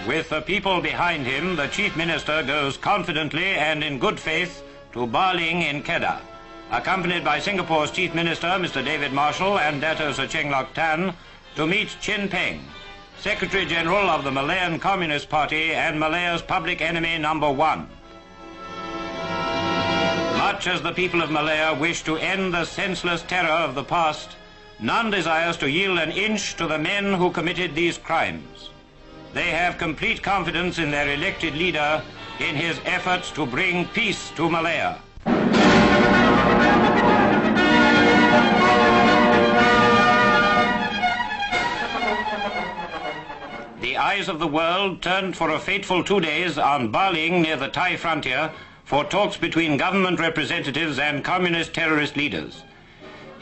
With the people behind him, the Chief Minister goes confidently and in good faith to Baling in Kedah, accompanied by Singapore's Chief Minister, Mr. David Marshall, and Dato Sir Cheng Lock Tan, to meet Chin Peng, Secretary General of the Malayan Communist Party and Malaya's public enemy number one. Much as the people of Malaya wish to end the senseless terror of the past, none desires to yield an inch to the men who committed these crimes. They have complete confidence in their elected leader in his efforts to bring peace to Malaya. The eyes of the world turned for a fateful 2 days on Baling near the Thai frontier for talks between government representatives and communist terrorist leaders.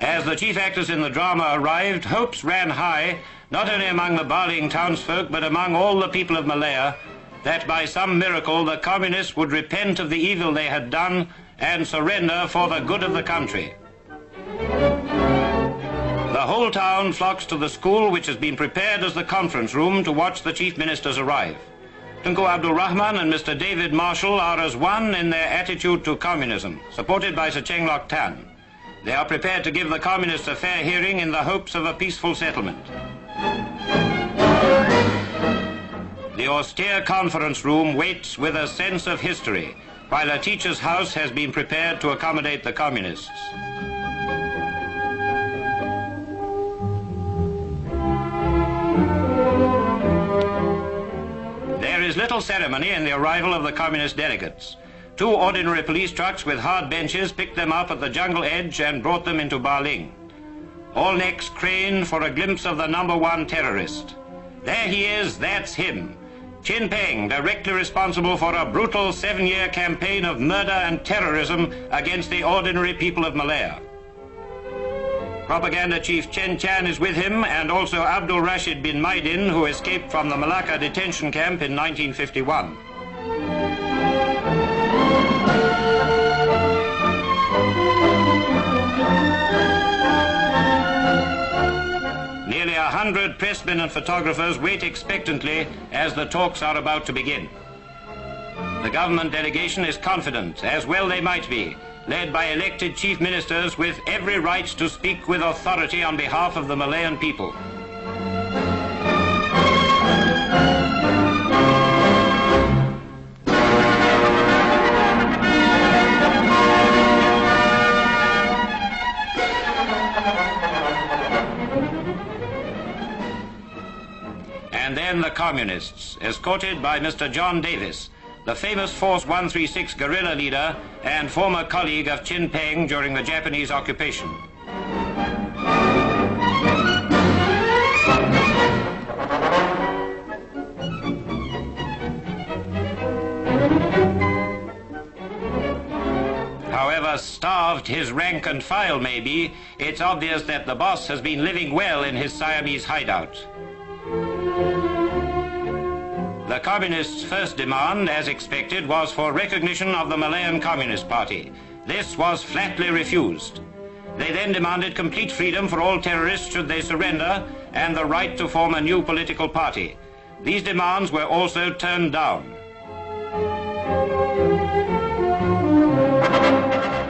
As the chief actors in the drama arrived, hopes ran high, not only among the Baling townsfolk, but among all the people of Malaya, that by some miracle the communists would repent of the evil they had done and surrender for the good of the country. The whole town flocks to the school, which has been prepared as the conference room to watch the chief ministers arrive. Tunku Abdul Rahman and Mr. David Marshall are as one in their attitude to communism, supported by Sir Cheng Lock Tan. They are prepared to give the communists a fair hearing in the hopes of a peaceful settlement. The austere conference room waits with a sense of history, while a teacher's house has been prepared to accommodate the communists. There is little ceremony in the arrival of the communist delegates. 2 ordinary police trucks with hard benches picked them up at the jungle edge and brought them into Baling. All necks craned for a glimpse of the number one terrorist. There he is, that's him. Chin Peng, directly responsible for a brutal 7-year campaign of murder and terrorism against the ordinary people of Malaya. Propaganda Chief Chen Chan is with him, and also Abdul Rashid bin Maidin, who escaped from the Malacca detention camp in 1951. Nearly 100 pressmen and photographers wait expectantly as the talks are about to begin. The government delegation is confident, as well they might be, led by elected chief ministers with every right to speak with authority on behalf of the Malayan people. And then the communists, escorted by Mr. John Davis, the famous Force 136 guerrilla leader and former colleague of Chin Peng during the Japanese occupation. However starved his rank and file may be, it's obvious that the boss has been living well in his Siamese hideout. The communists' first demand, as expected, was for recognition of the Malayan Communist Party. This was flatly refused. They then demanded complete freedom for all terrorists should they surrender, and the right to form a new political party. These demands were also turned down.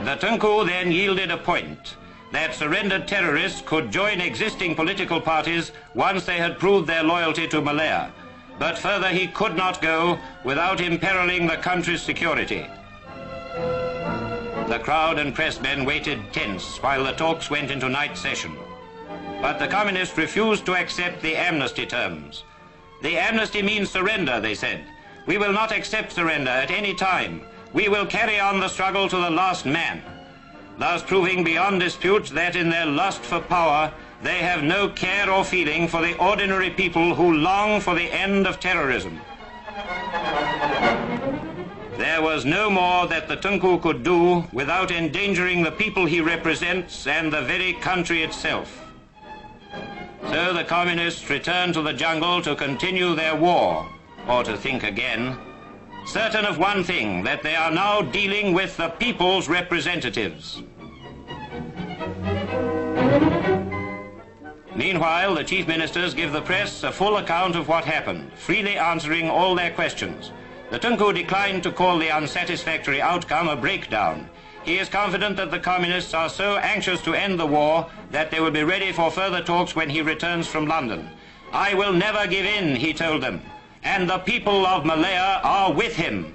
The Tunku then yielded a point that surrendered terrorists could join existing political parties once they had proved their loyalty to Malaya. But further he could not go without imperiling the country's security. The crowd and pressmen waited tense while the talks went into night session. But the communists refused to accept the amnesty terms. The amnesty means surrender, they said. We will not accept surrender at any time. We will carry on the struggle to the last man. Thus proving beyond dispute that in their lust for power, they have no care or feeling for the ordinary people who long for the end of terrorism. There was no more that the Tunku could do without endangering the people he represents and the very country itself. So the communists returned to the jungle to continue their war, or to think again, certain of one thing, that they are now dealing with the people's representatives. Meanwhile, the chief ministers give the press a full account of what happened, freely answering all their questions. The Tunku declined to call the unsatisfactory outcome a breakdown. He is confident that the communists are so anxious to end the war that they will be ready for further talks when he returns from London. I will never give in, he told them, and the people of Malaya are with him.